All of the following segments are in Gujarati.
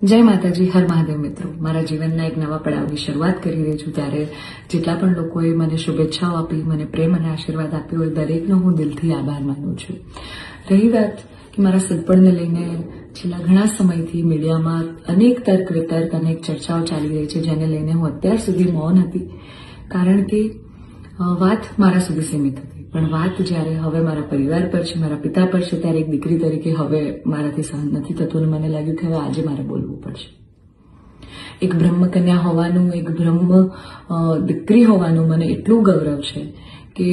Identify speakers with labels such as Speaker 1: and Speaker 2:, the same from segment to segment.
Speaker 1: જય માતાજી, હર મહાદેવ મિત્રો. મારા જીવનના એક નવા પડાવની શરૂઆત કરી રહી છું ત્યારે જેટલા પણ લોકોએ મને શુભેચ્છાઓ આપી, મને પ્રેમ અને આશીર્વાદ આપ્યો હોય દરેકનો હું દિલથી આભાર માનું છું. રહી વાત કે મારા સદપણને લઈને છેલ્લા ઘણા સમયથી મીડિયામાં અનેક તર્ક વિતર્ક, અનેક ચર્ચાઓ ચાલી રહી છે, જેને લઈને હું અત્યાર સુધી મૌન હતી, કારણ કે વાત મારા સુધી સીમિત હતી. પણ વાત જ્યારે હવે મારા પરિવાર પર છે, મારા પિતા પર છે, ત્યારે એક દીકરી તરીકે હવે મારાથી સહન નથી થતું અને મને લાગ્યું કે હવે આજે મારે બોલવું પડશે. એક બ્રહ્મકન્યા હોવાનું, એક બ્રહ્મ દીકરી હોવાનું મને એટલું ગૌરવ છે કે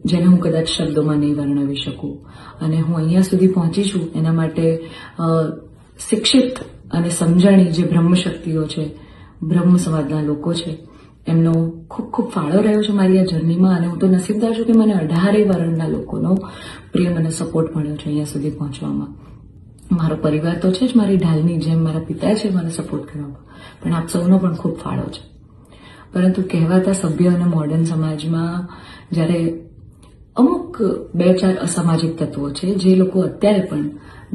Speaker 1: જેને હું કદાચ શબ્દોમાં નહીં વર્ણવી શકું. અને હું અહીંયા સુધી પહોંચી છું એના માટે શિક્ષિત અને સમજણી જે બ્રહ્મશક્તિઓ છે, બ્રહ્મ સમાજના લોકો છે, એમનો ખૂબ ખૂબ ફાળો રહ્યો છે મારી આ જર્નીમાં. અને હું તો નસીબદાર છું કે મને 18 વર્ણના લોકોનો પ્રેમ અને સપોર્ટ મળ્યો છે અહીંયા સુધી પહોંચવામાં. મારો પરિવાર તો છે જ, મારી ઢાલની જેમ મારા પિતા છે મને સપોર્ટ કરવામાં, પણ આપ સૌનો પણ ખૂબ ફાળો છે. પરંતુ કહેવાતા સભ્ય અને મોડર્ન સમાજમાં જ્યારે અમુક 2-4 અસામાજિક તત્વો છે જે લોકો અત્યારે પણ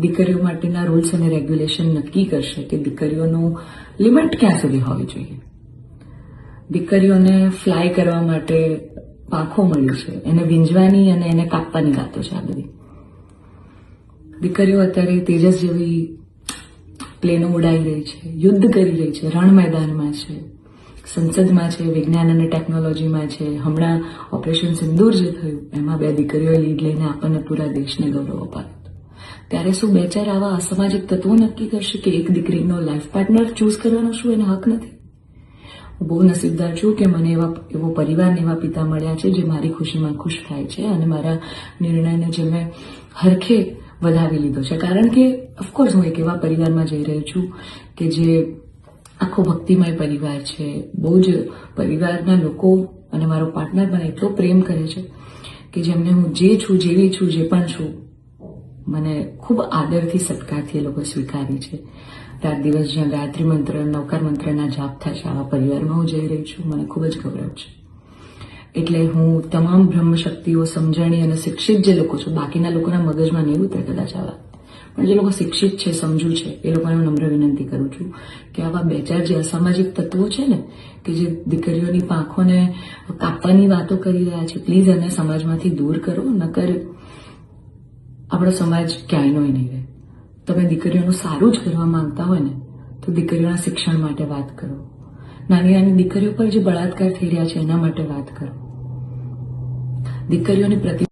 Speaker 1: દીકરીઓ માટેના રૂલ્સ અને રેગ્યુલેશન નક્કી કરશે કે દીકરીઓનું લિમિટ ક્યાં સુધી હોવી જોઈએ. દીકરીઓને ફ્લાય કરવા માટે પાંખો મળ્યું છે, એને વીંજવાની અને એને કાપવાની વાતો છે. આ બધી દીકરીઓ અત્યારે તેજસ જેવી પ્લેનો ઉડાઈ રહી છે, યુદ્ધ કરી રહી છે, રણ મેદાનમાં છે, સંસદમાં છે, વિજ્ઞાન અને ટેકનોલોજીમાં છે. હમણાં ઓપરેશન સિંદૂર જે થયું એમાં 2 દીકરીઓએ લીડ લઈને આપણને પૂરા દેશને ગૌરવ અપાવ્યું. ત્યારે શું 2-4 આવા અસામાજિક તત્વો નક્કી કરશે કે એક દીકરીનો લાઈફ પાર્ટનર ચૂઝ કરવાનો શું એને હક નથી? હું બહુ નસીબદાર છું કે મને એવો પરિવાર ને એવા પિતા મળ્યા છે જે મારી ખુશીમાં ખુશ થાય છે અને મારા નિર્ણયને જે મેં હરખે વધાવી લીધો છે. કારણ કે ઓફકોર્સ હું એક એવા પરિવારમાં જઈ રહી છું કે જે આખો ભક્તિમય પરિવાર છે. બહુ જ પરિવારના લોકો અને મારો પાર્ટનર મને એટલો પ્રેમ કરે છે કે જેમને હું જે છું, જેવી છું, જે પણ છું, મને ખૂબ આદરથી, સત્કારથી એ લોકો સ્વીકારી છે. રાત દિવસ જ્યાં ગાયત્રી મંત્ર, નવકાર મંત્રના જાપ થાય છે, આવા પરિવારમાં હું જઈ રહી છું. મને ખૂબ જ ગૌરવ છે. એટલે હું તમામ બ્રહ્મશક્તિઓ, સમજણી અને શિક્ષિત જે લોકો છે, બાકીના લોકોના મગજમાં નહીં ઉતરે કદાચ આ વાત, પણ જે લોકો શિક્ષિત છે, સમજુ છે, એ લોકોને હું નમ્ર વિનંતી કરું છું કે આવા 2-4 જે અસામાજિક તત્વો છે ને, કે જે દીકરીઓની પાંખોને કાપવાની વાતો કરી રહ્યા છે, પ્લીઝ એને સમાજમાંથી દૂર કરો. નકર આપણો સમાજ ક્યાંયનો નહીં રહે. તમે દીકરીઓનું સારું જ કરવા માંગતા હોય ને તો દીકરીઓના શિક્ષણ માટે વાત કરો. નાની નાની દીકરીઓ પર જે બળાત્કાર થઈ રહ્યા છે એના માટે વાત કરો. દીકરીઓની પ્રતિ